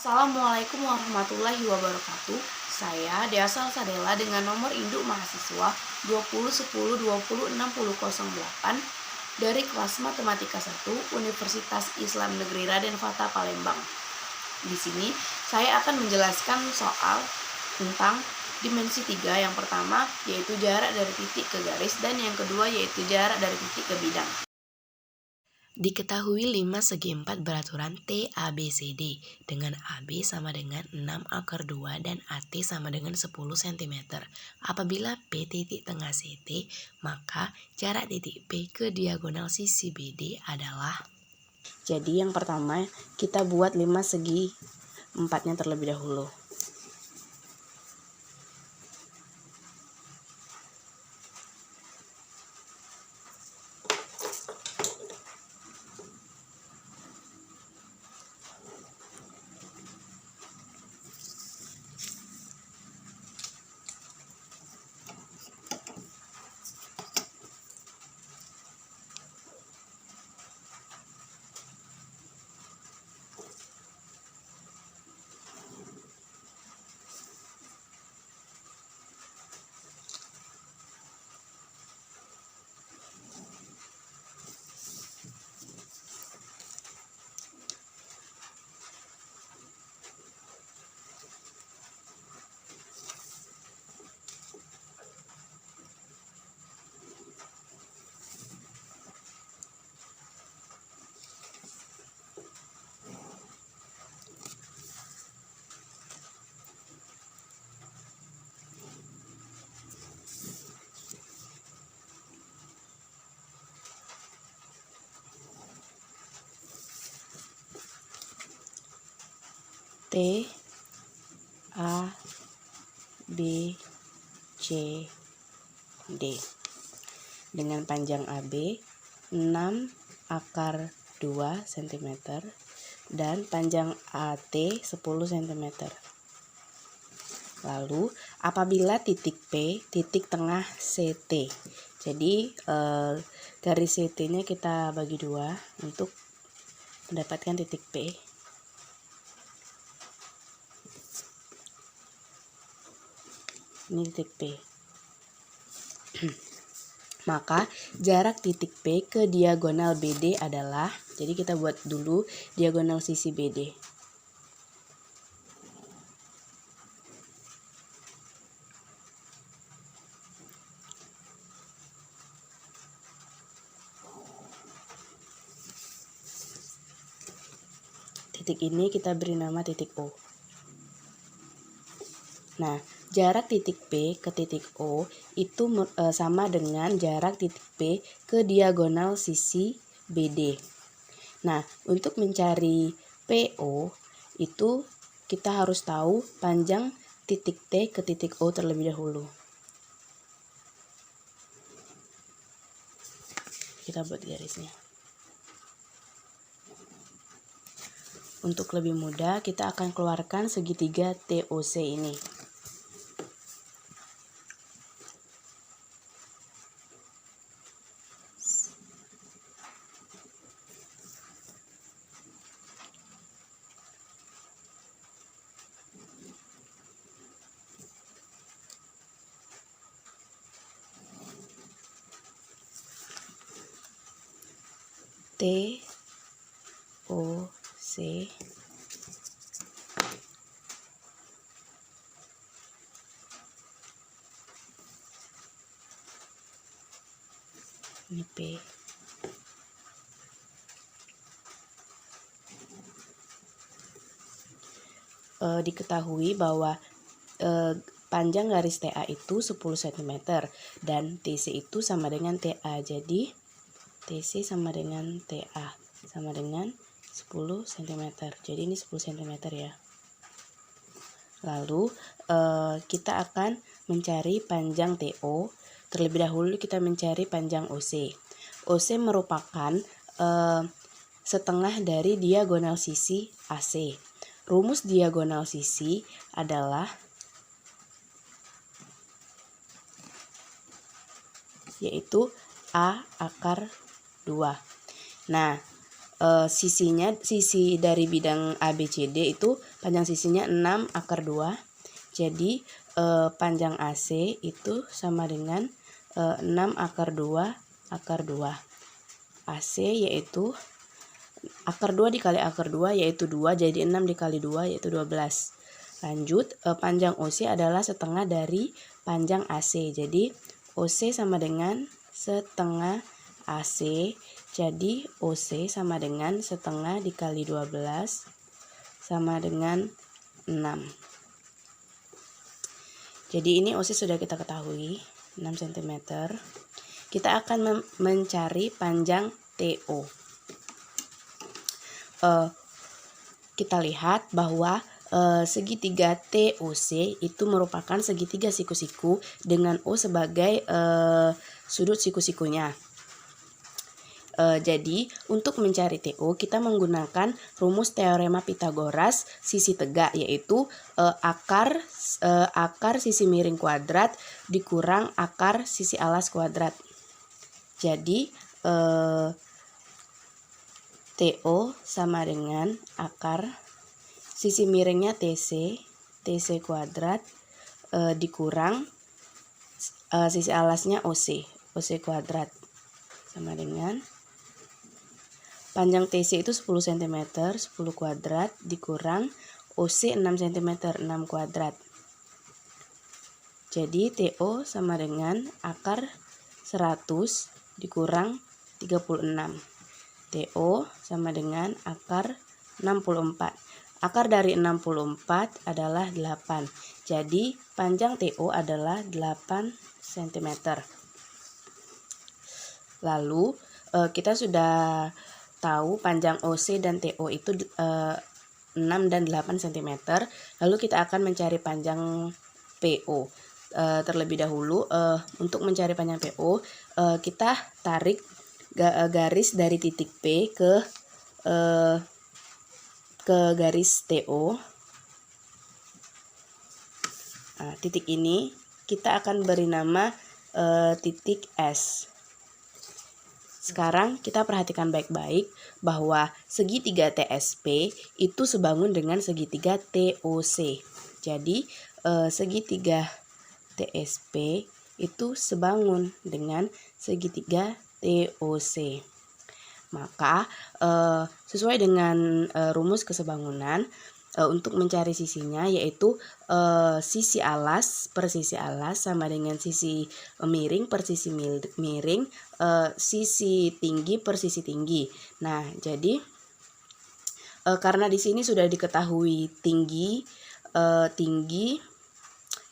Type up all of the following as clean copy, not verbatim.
Assalamualaikum warahmatullahi wabarakatuh. Saya Dea Salsabella dengan nomor induk mahasiswa 2010206008 dari kelas Matematika 1 Universitas Islam Negeri Raden Fatah Palembang. Di sini saya akan menjelaskan soal tentang dimensi 3. Yang pertama yaitu jarak dari titik ke garis dan yang kedua yaitu jarak dari titik ke bidang. Diketahui 5 segi 4 beraturan TABCD dengan AB sama dengan 6 / 2 dan AT sama dengan 10 cm. Apabila P titik tengah CT, maka jarak titik P ke diagonal sisi BD adalah. Jadi yang pertama kita buat 5 segi 4-nya terlebih dahulu. T A B C D dengan panjang AB 6 / 2 cm dan panjang AT 10 cm. Lalu apabila titik P titik tengah CT, jadi garis CT-nya kita bagi 2 untuk mendapatkan titik P. Ini titik P. Maka jarak titik P ke diagonal BD adalah, jadi kita buat dulu diagonal sisi BD. Titik ini kita beri nama titik O. Nah, jarak titik P ke titik O itu sama dengan jarak titik P ke diagonal sisi BD. Nah, untuk mencari PO itu kita harus tahu panjang titik T ke titik O terlebih dahulu. Kita buat garisnya. Untuk lebih mudah, kita akan keluarkan segitiga TOC ini. TOC ini P. Diketahui bahwa panjang garis TA itu 10 cm dan TC itu sama dengan TA. Jadi TC sama dengan TA sama dengan 10 cm. Jadi ini 10 cm ya. Lalu kita akan mencari panjang TO. Terlebih dahulu kita mencari panjang OC. OC merupakan setengah dari diagonal sisi AC. Rumus diagonal sisi adalah yaitu A / 2. Nah, sisi dari bidang ABCD itu panjang sisinya 6 akar 2. Jadi panjang AC itu sama dengan 6 akar 2 akar 2. AC yaitu akar 2 dikali akar 2 yaitu 2, jadi 6 dikali 2 yaitu 12. Lanjut, panjang OC adalah setengah dari panjang AC. Jadi OC sama dengan setengah AC. Jadi OC sama dengan setengah dikali 12 sama dengan 6. Jadi ini OC sudah kita ketahui 6 cm. Kita akan mencari panjang TO. Kita lihat bahwa segitiga TOC itu merupakan segitiga siku-siku dengan O sebagai sudut siku-sikunya. Jadi untuk mencari TO kita menggunakan rumus teorema Pitagoras sisi tegak, yaitu akar sisi miring kuadrat dikurang akar sisi alas kuadrat. Jadi TO sama dengan akar sisi miringnya TC kuadrat dikurang sisi alasnya OC kuadrat sama dengan panjang TC itu 10 cm, 10 kuadrat dikurang OC 6 cm, 6 kuadrat. Jadi TO sama dengan akar 100 dikurang 36. TO sama dengan akar 64. Akar dari 64 adalah 8. Jadi panjang TO adalah 8 cm. Lalu kita sudah tahu panjang OC dan TO itu 6 dan 8 cm. Lalu kita akan mencari panjang PO. Terlebih dahulu untuk mencari panjang PO kita tarik garis dari titik P ke garis TO. Titik ini kita akan beri nama titik S. Sekarang kita perhatikan baik-baik bahwa segitiga TSP itu sebangun dengan segitiga TOC. Jadi segitiga TSP itu sebangun dengan segitiga TOC. Maka sesuai dengan rumus kesebangunan untuk mencari sisinya, yaitu sisi alas per sisi alas sama dengan sisi miring per sisi miring, sisi tinggi per sisi tinggi. Nah, jadi karena di sini sudah diketahui tinggi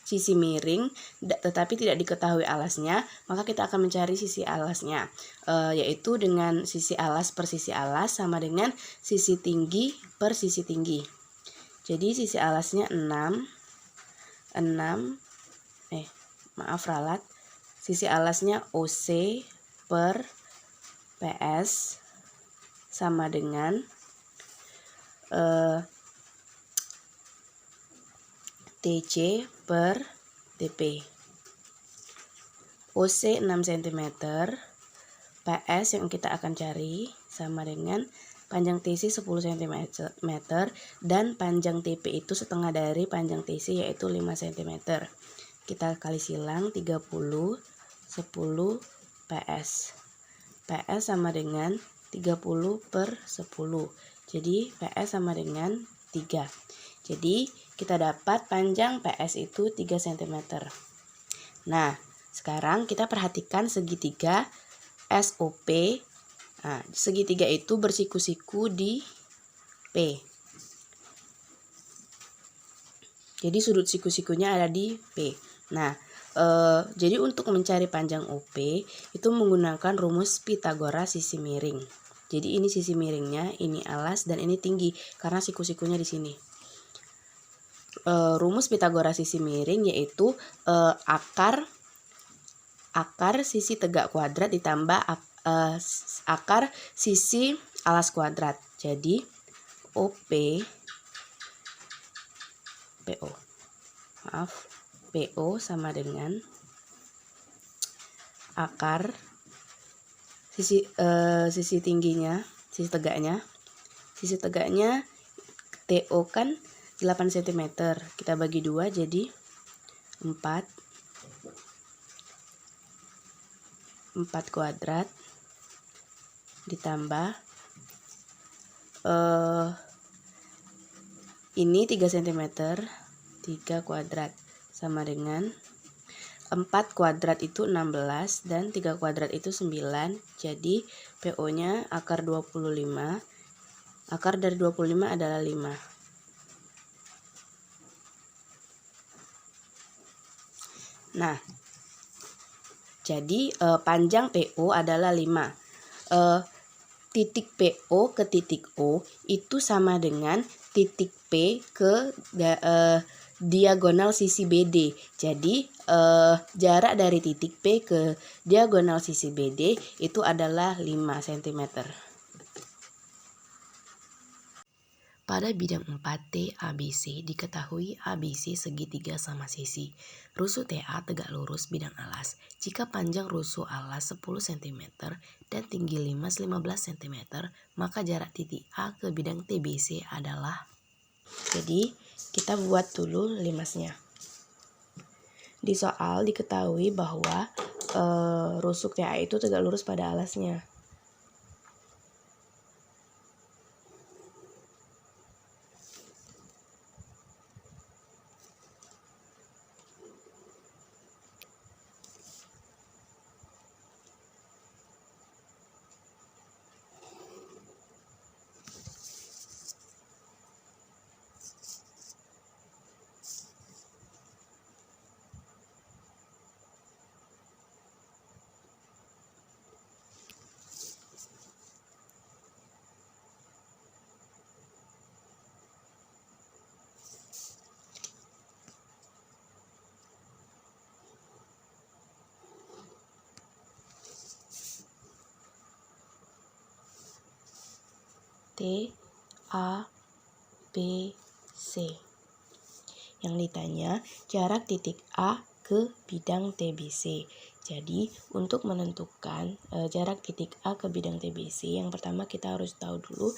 sisi miring tetapi tidak diketahui alasnya, maka kita akan mencari sisi alasnya, yaitu dengan sisi alas per sisi alas sama dengan sisi tinggi per sisi tinggi. Jadi sisi alasnya 6 ralat. Sisi alasnya OC per PS sama dengan TC per TP. OC 6 cm, PS yang kita akan cari sama dengan panjang TC 10 cm dan panjang TP itu setengah dari panjang TC yaitu 5 cm. Kita kali silang 30 10 PS. PS sama dengan 30 per 10. Jadi PS sama dengan 3. Jadi kita dapat panjang PS itu 3 cm. Nah, sekarang kita perhatikan segitiga SOP. Nah, segitiga itu bersiku-siku di P. Jadi sudut siku-sikunya ada di P. Nah, jadi untuk mencari panjang OP itu menggunakan rumus Pitagoras sisi miring. Jadi ini sisi miringnya, ini alas dan ini tinggi karena siku-sikunya di sini. Rumus Pitagoras sisi miring yaitu akar sisi tegak kuadrat ditambah akar sisi alas kuadrat. Jadi PO sama dengan akar sisi sisi tegaknya. Sisi tegaknya TO kan 8 cm. Kita bagi 2 jadi 4 kuadrat ditambah ini 3 cm, 3 kuadrat sama dengan 4 kuadrat itu 16 dan 3 kuadrat itu 9. Jadi PO-nya akar 25. Akar dari 25 adalah 5. Nah, jadi panjang PO adalah 5. Titik PO ke titik O itu sama dengan titik P ke diagonal sisi BD. Jadi jarak dari titik P ke diagonal sisi BD itu adalah 5 cm. Pada bidang 4T ABC diketahui ABC segitiga sama sisi. Rusuk TA tegak lurus bidang alas. Jika panjang rusuk alas 10 cm dan tinggi limas 15 cm, maka jarak titik A ke bidang TBC adalah. Jadi kita buat dulu limasnya. Di soal diketahui bahwa rusuk TA itu tegak lurus pada alasnya. T, A, B, C. Yang ditanya jarak titik A ke bidang TBC. Jadi untuk menentukan jarak titik A ke bidang TBC, yang pertama kita harus tahu dulu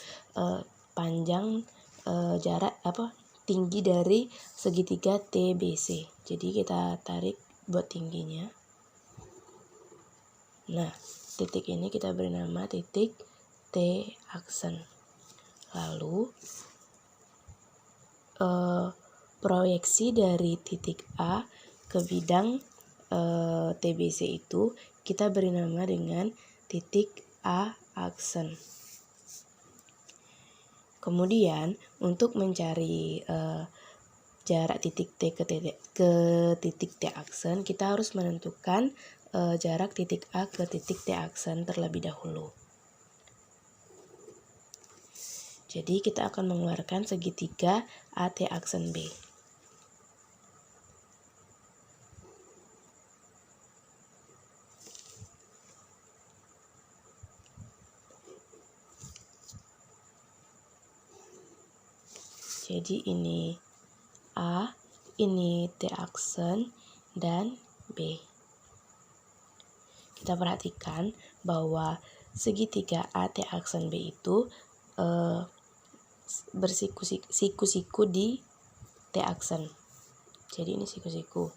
panjang jarak tinggi dari segitiga TBC. Jadi kita tarik buat tingginya. Nah, titik ini kita beri nama titik T aksen. Lalu proyeksi dari titik A ke bidang TBC itu kita beri nama dengan titik A aksen. Kemudian untuk mencari jarak titik T ke titik T aksen, kita harus menentukan jarak titik A ke titik T aksen terlebih dahulu. Jadi kita akan mengeluarkan segitiga AT aksen B. Jadi ini A, ini T aksen, dan B. Kita perhatikan bahwa segitiga AT aksen B itu bersiku-siku di T aksen. Jadi ini siku-siku.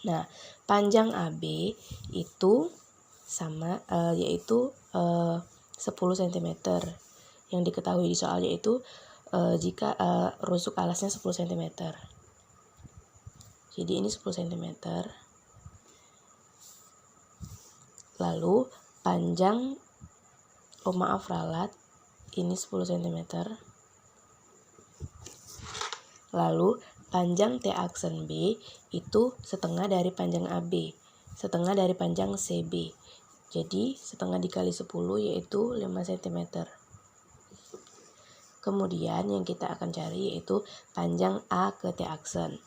Nah, panjang AB itu sama yaitu 10 cm. Yang diketahui di soal yaitu jika rusuk alasnya 10 cm. Jadi ini 10 cm. Lalu panjang ralat ini 10 cm. Lalu panjang T aksen B itu setengah dari panjang AB, setengah dari panjang CB. Jadi setengah dikali 10 yaitu 5 cm. Kemudian yang kita akan cari yaitu panjang A ke T aksen.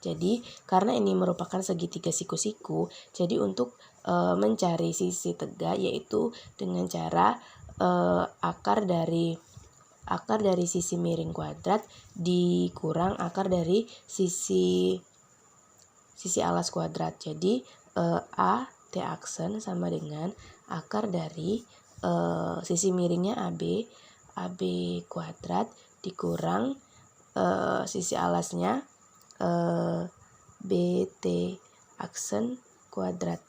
Jadi karena ini merupakan segitiga siku-siku, jadi untuk mencari sisi tegak yaitu dengan cara akar dari sisi miring kuadrat dikurang akar dari sisi alas kuadrat. Jadi A T aksen sama dengan akar dari sisi miringnya AB kuadrat dikurang sisi alasnya BT aksen kuadrat.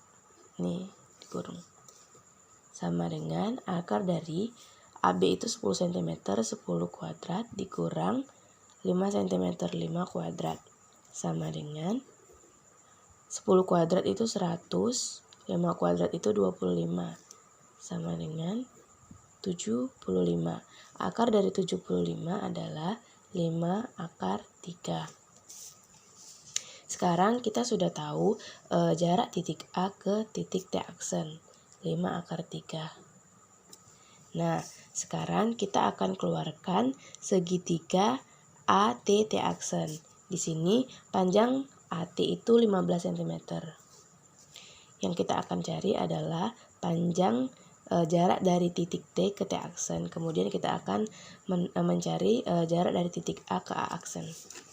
Nih, dikurung. Sama dengan akar dari AB itu 10 cm 10 kuadrat dikurang 5 cm 5 kuadrat. Sama dengan 10 kuadrat itu 100, 5 kuadrat itu 25. Sama dengan 75. Akar dari 75 adalah 5 akar 3. Sekarang kita sudah tahu jarak titik A ke titik T aksen, 5 akar 3. Nah, sekarang kita akan keluarkan segitiga AT T aksen. Di sini panjang AT itu 15 cm. Yang kita akan cari adalah panjang jarak dari titik T ke T aksen. Kemudian kita akan mencari jarak dari titik A ke A aksen.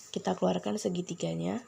Kita keluarkan segitiganya.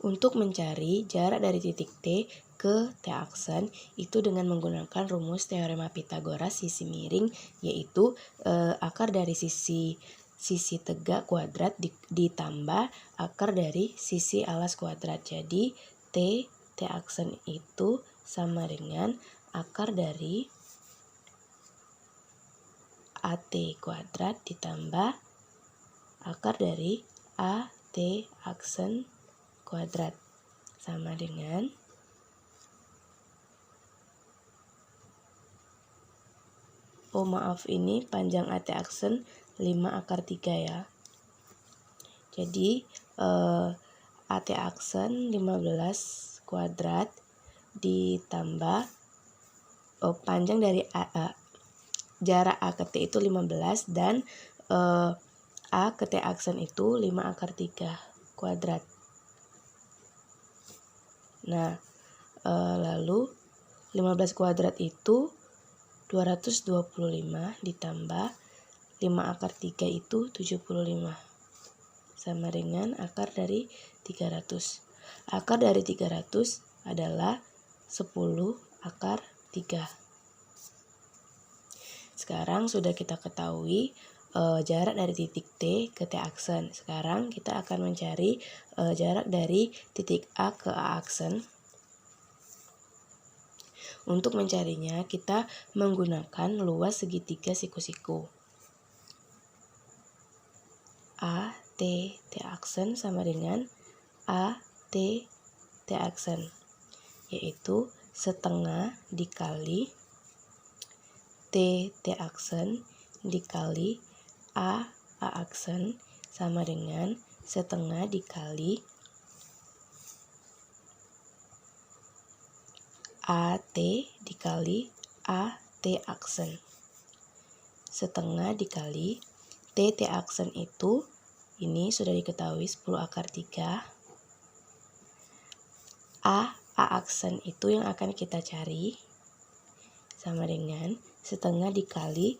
Untuk mencari jarak dari titik T ke T aksen itu dengan menggunakan rumus teorema Pitagoras sisi miring, yaitu akar dari sisi tegak kuadrat ditambah akar dari sisi alas kuadrat. Jadi T aksen itu sama dengan akar dari AT kuadrat ditambah akar dari AT aksen kuadrat, sama dengan ini panjang AT aksen 5 akar 3 ya. Jadi AT aksen 15 kuadrat ditambah panjang dari jarak A ke T itu 15 dan A ke T aksen itu 5 akar 3 kuadrat. Nah, lalu 15 kuadrat itu 225 ditambah 5 akar 3 itu 75. Sama dengan akar dari 300. Akar dari 300 adalah 10 akar 3. Sekarang sudah kita ketahui jarak dari titik T ke T aksen. Sekarang kita akan mencari jarak dari titik A ke A aksen. Untuk mencarinya kita menggunakan luas segitiga siku-siku. A T T aksen sama dengan A T T aksen, yaitu setengah dikali T T aksen dikali A aksen sama dengan setengah dikali AT dikali AT aksen. Setengah dikali TT aksen itu, ini sudah diketahui 10 akar 3. A aksen itu yang akan kita cari sama dengan setengah dikali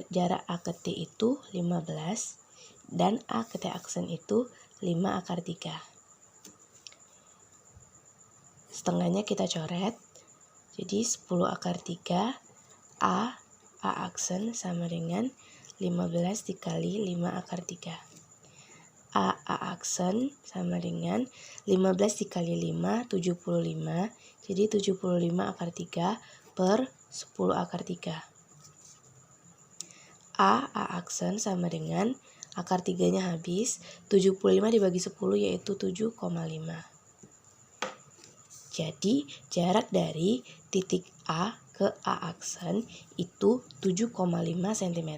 jarak A ke T itu 15 dan A ke T aksen itu 5 akar 3. Setengahnya kita coret. Jadi 10 akar 3 A aksen sama dengan 15 dikali 5 akar 3. A aksen sama dengan 15 dikali 5, 75. Jadi 75 akar 3 per 10 akar 3. A aksen sama dengan akar 3-nya habis, 75 dibagi 10 yaitu 7,5. Jadi jarak dari titik A ke A aksen itu 7,5 cm.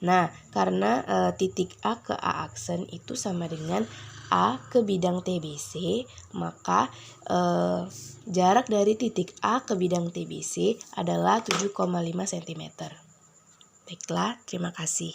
Nah, karena titik A ke A aksen itu sama dengan A ke bidang TBC, maka jarak dari titik A ke bidang TBC adalah 7,5 cm. Baiklah, terima kasih.